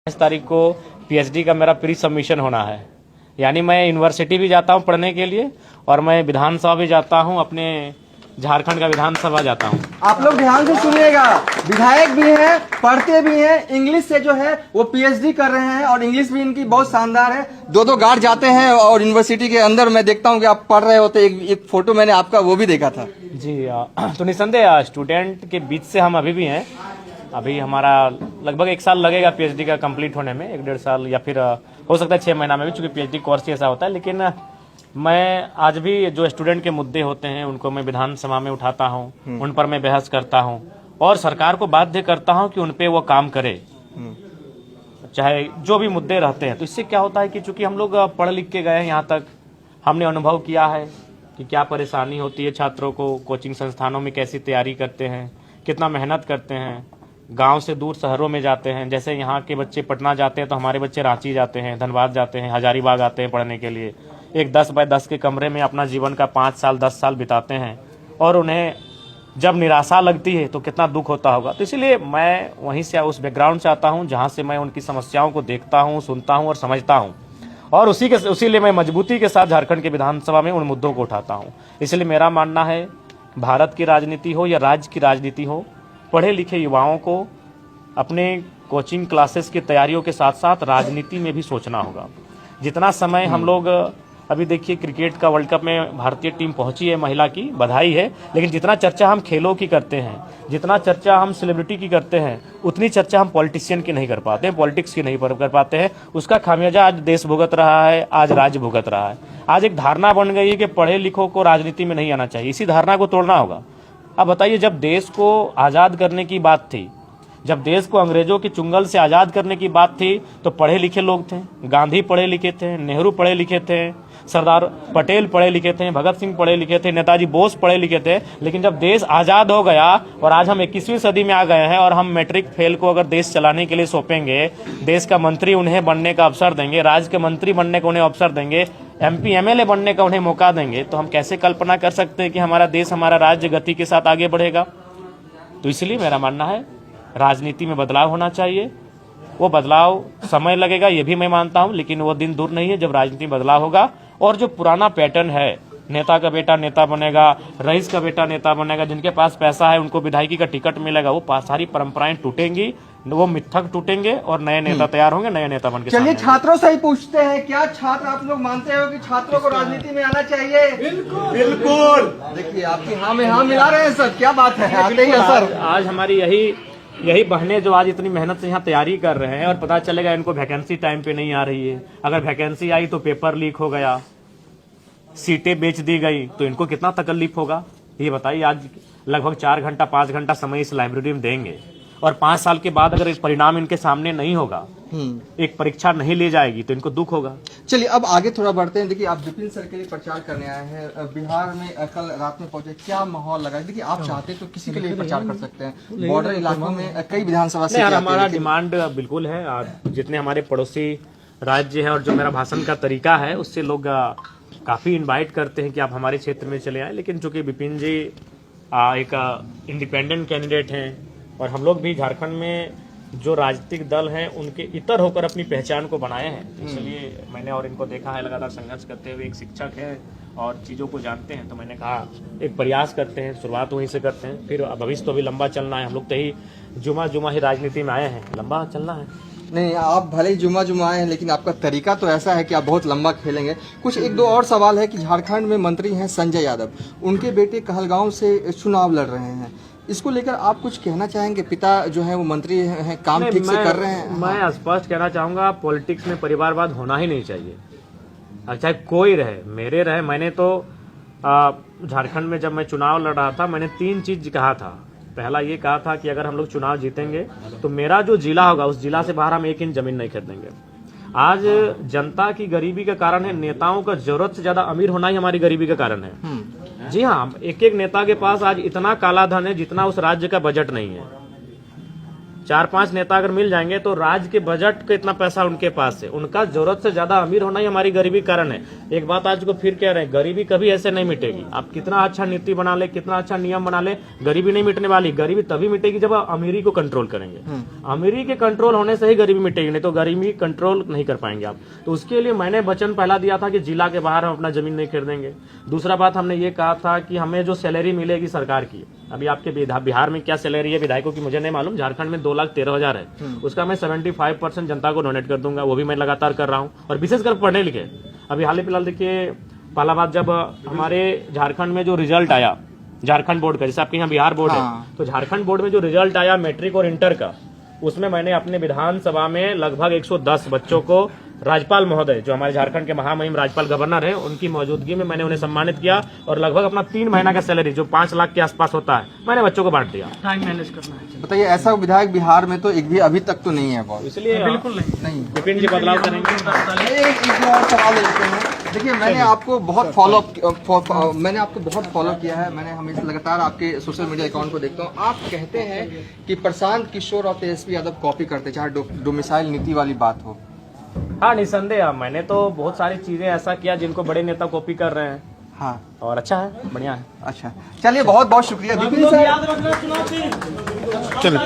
इस तारीख को पीएचडी का मेरा प्री सबमिशन होना है, यानी मैं यूनिवर्सिटी भी जाता हूं पढ़ने के लिए और मैं विधानसभा भी जाता हूं, अपने झारखंड का विधानसभा जाता हूं। आप लोग ध्यान से सुनिएगा, विधायक भी हैं, पढ़ते भी हैं, इंग्लिश से जो है वो पीएचडी कर रहे हैं और इंग्लिश भी इनकी बहुत शानदार है। दो गार्ड जाते हैं और यूनिवर्सिटी के अंदर मैं देखता हूं कि आप पढ़ रहे होते। एक फोटो मैंने आपका वो भी देखा था। जी तो निसंदेह स्टूडेंट के बीच से हम अभी भी हैं। अभी हमारा लगभग 1 साल लगेगा पीएचडी का कंप्लीट होने में, 1-1.5 साल या फिर हो सकता है 6 महीना में भी, चूंकि पीएचडी कोर्स ही ऐसा होता है। लेकिन मैं आज भी जो स्टूडेंट के मुद्दे होते हैं उनको मैं विधानसभा में उठाता हूं, उन पर मैं बहस करता हूं और सरकार को बाध्य करता हूं कि उन पे वो काम करे, चाहे जो भी मुद्दे रहते हैं। तो इससे क्या होता है कि चूंकि हम लोग पढ़ लिख के गए हैं यहाँ तक, हमने अनुभव किया है कि क्या परेशानी होती है छात्रों को, कोचिंग संस्थानों में कैसी तैयारी करते हैं, कितना मेहनत करते हैं, गांव से दूर शहरों में जाते हैं। जैसे यहाँ के बच्चे पटना जाते हैं तो हमारे बच्चे रांची जाते हैं, धनबाद जाते हैं, हजारीबाग आते हैं पढ़ने के लिए। एक 10 बाय 10 के कमरे में अपना जीवन का 5 साल 10 साल बिताते हैं और उन्हें जब निराशा लगती है तो कितना दुख होता होगा। तो इसलिए मैं वहीं से, उस बैकग्राउंड से आता हूँ जहाँ से मैं उनकी समस्याओं को देखता हूँ, सुनता हूँ और समझता हूँ, और उसीलिए मैं मजबूती के साथ झारखंड के विधानसभा में उन मुद्दों को उठाता हूँ। इसलिए मेरा मानना है, भारत की राजनीति हो या राज्य की राजनीति हो, पढ़े लिखे युवाओं को अपने कोचिंग क्लासेस की तैयारियों के साथ साथ राजनीति में भी सोचना होगा। जितना समय हम लोग, अभी देखिए क्रिकेट का वर्ल्ड कप में भारतीय टीम पहुंची है महिला की, बधाई है, लेकिन जितना चर्चा हम खेलों की करते हैं, जितना चर्चा हम सेलिब्रिटी की करते हैं, उतनी चर्चा हम पॉलिटिशियन की नहीं कर पाते हैं, पॉलिटिक्स की नहीं कर पाते हैं। उसका खामियाजा आज देश भुगत रहा है, आज राज्य भुगत रहा है। आज एक धारणा बन गई है कि पढ़े लिखों को राजनीति में नहीं आना चाहिए। इसी धारणा को तोड़ना होगा। अब बताइए, जब देश को आज़ाद करने की बात थी, जब देश को अंग्रेजों के चुंगल से आज़ाद करने की बात थी, तो पढ़े लिखे लोग थे। गांधी पढ़े लिखे थे, नेहरू पढ़े लिखे थे, सरदार पटेल पढ़े लिखे थे, भगत सिंह पढ़े लिखे थे, नेताजी बोस पढ़े लिखे थे। लेकिन जब देश आज़ाद हो गया और आज हम 21वीं सदी में आ गए हैं और हम मैट्रिक फेल को अगर देश चलाने के लिए सौंपेंगे, देश का मंत्री उन्हें बनने का अवसर देंगे, राज्य के मंत्री बनने का उन्हें अवसर देंगे, MP MLA बनने का उन्हें मौका देंगे, तो हम कैसे कल्पना कर सकते हैं कि हमारा देश, हमारा राज्य गति के साथ आगे बढ़ेगा। तो इसलिए मेरा मानना है, राजनीति में बदलाव होना चाहिए। वो बदलाव समय लगेगा, ये भी मैं मानता हूं, लेकिन वो दिन दूर नहीं है जब राजनीति में बदलाव होगा। और जो पुराना पैटर्न है, नेता का बेटा नेता बनेगा, रईस का बेटा नेता बनेगा, जिनके पास पैसा है उनको विधायकी का टिकट मिलेगा, वो सारी परंपराएं टूटेंगी, वो मिथक टूटेंगे और नए नेता तैयार होंगे, नए नेता बनके। चलिए छात्रों से ही पूछते हैं, क्या छात्र आप लोग मानते हो कि छात्रों को राजनीति में आना चाहिए? बिल्कुल। देखिए आपकी हाँ में हाँ मिला रहे हैं सर, क्या बात है, आते ही सर। आज हमारी यही बहनें जो आज इतनी मेहनत से यहाँ तैयारी कर रहे हैं और पता चलेगा इनको वैकेंसी टाइम पे नहीं आ रही है, अगर वैकेंसी आई तो पेपर लीक हो गया, सीटें बेच दी गई, तो इनको कितना तकलीफ होगा ये बताइए। आज लगभग 4 घंटा 5 घंटा समय इस लाइब्रेरी में देंगे और 5 साल के बाद अगर इस परिणाम इनके सामने नहीं होगा, एक परीक्षा नहीं ले जाएगी, तो इनको दुख होगा। चलिए अब आगे थोड़ा बढ़ते हैं। देखिए आप विपिन सर के लिए प्रचार करने आए हैं, बिहार में कल रात में पहुंचे, क्या माहौल लगा? देखिए आप चाहते तो किसी के लिए प्रचार कर सकते हैं, बॉर्डर इलाकों में कई विधानसभा से। हमारा डिमांड बिल्कुल है, जितने हमारे पड़ोसी राज्य है और जो मेरा भाषण का तरीका है उससे लोग काफी इन्वाइट करते हैं कि आप हमारे क्षेत्र में चले आए। लेकिन चूंकि विपिन जी एक इंडिपेंडेंट कैंडिडेट हैं और हम लोग भी झारखंड में जो राजनीतिक दल हैं उनके इतर होकर अपनी पहचान को बनाए हैं, इसलिए मैंने और इनको देखा है लगातार संघर्ष करते हुए। एक शिक्षक है और चीज़ों को जानते हैं, तो मैंने कहा एक प्रयास करते हैं, शुरुआत वहीं से करते हैं, फिर भविष्य तो भी लंबा चलना है। हम लोग तो ही जुमा ही राजनीति में आए हैं, लंबा चलना है। नहीं, आप भले ही जुमा आए हैं, लेकिन आपका तरीका तो ऐसा है कि आप बहुत लंबा खेलेंगे। कुछ 1-2 और सवाल है कि झारखंड में मंत्री हैं संजय यादव, उनके बेटे कहलगांव से चुनाव लड़ रहे हैं, इसको लेकर आप कुछ कहना चाहेंगे? पिता जो है वो मंत्री हैं, काम ठीक से कर रहे हैं? मैं स्पष्ट कहना चाहूंगा, पॉलिटिक्स में परिवारवाद होना ही नहीं चाहिए, चाहे कोई रहे, मेरे रहे। मैंने तो झारखंड में जब मैं चुनाव लड़ रहा था, मैंने 3 चीज कहा था। पहला ये कहा था कि अगर हम लोग चुनाव जीतेंगे तो मेरा जो जिला होगा उस जिला से बाहर हम 1 इंच जमीन नहीं खरीदेंगे। आज जनता की गरीबी का कारण है, नेताओं का जरूरत से ज्यादा अमीर होना ही हमारी गरीबी का कारण है। जी हाँ, एक नेता के पास आज इतना काला धन है जितना उस राज्य का बजट नहीं है। 4-5 नेता अगर मिल जाएंगे तो राज्य के बजट का इतना पैसा उनके पास है। उनका जरूरत से ज्यादा अमीर होना ही हमारी गरीबी कारण है। एक बात आज को फिर कह रहे हैं, गरीबी कभी ऐसे नहीं मिटेगी। आप कितना अच्छा नीति बना ले, कितना अच्छा नियम बना ले, गरीबी नहीं मिटने वाली। गरीबी तभी मिटेगी जब आप अमीरी को कंट्रोल करेंगे। अमीरी के कंट्रोल होने से ही गरीबी मिटेगी, नहीं तो गरीबी कंट्रोल नहीं कर पाएंगे आप। तो उसके लिए मैंने वचन पहला दिया था कि जिला के बाहर हम अपना जमीन नहीं खरीदेंगे। दूसरा बात हमने ये कहा था कि हमें जो सैलरी मिलेगी सरकार की, अभी आपके बिहार में क्या सैलरी है विधायकों की मुझे नहीं मालूम, झारखंड में 2,13,000 है, उसका मैं 75% जनता को डोनेट कर दूंगा। वो भी मैं लगातार कर रहा हूँ, और विशेषकर पढ़ने लिखे। अभी हाल ही फिलहाल देखिए, पहला बात जब हमारे झारखंड में जो रिजल्ट आया झारखंड बोर्ड का, जैसे आपके यहाँ बिहार बोर्ड है, तो झारखंड बोर्ड में जो रिजल्ट आया मैट्रिक और इंटर का, उसमें मैंने अपने विधानसभा में लगभग 110 बच्चों को राज्यपाल महोदय, जो हमारे झारखंड के महामहिम राज्यपाल गवर्नर हैं, उनकी मौजूदगी में मैंने उन्हें सम्मानित किया, और लगभग अपना 3 महीना का सैलरी जो 5 लाख के आसपास होता है, मैंने बच्चों को बांट दिया। टाइम मैनेज करना है। बताइए, ऐसा विधायक बिहार में तो एक भी अभी तक तो नहीं है बहुत, इसलिए बिल्कुल नहीं। विपिन जी बदलाव करेंगे। एक दो और सवाल लेते हैं। देखिए, मैंने आपको बहुत फॉलो किया है। मैंने हमेशा लगातार आपके सोशल मीडिया अकाउंट को देखता हूँ। आप कहते हैं कि प्रशांत किशोर और तेजस्वी यादव कॉपी करते, चाहे डोमिसाइल नीति वाली बात हो। हाँ, निसंदेह मैंने तो बहुत सारी चीजें ऐसा किया जिनको बड़े नेता कॉपी कर रहे हैं। हाँ, और अच्छा है, बढ़िया है। अच्छा, चलिए, बहुत बहुत शुक्रिया विपिन सर। चलो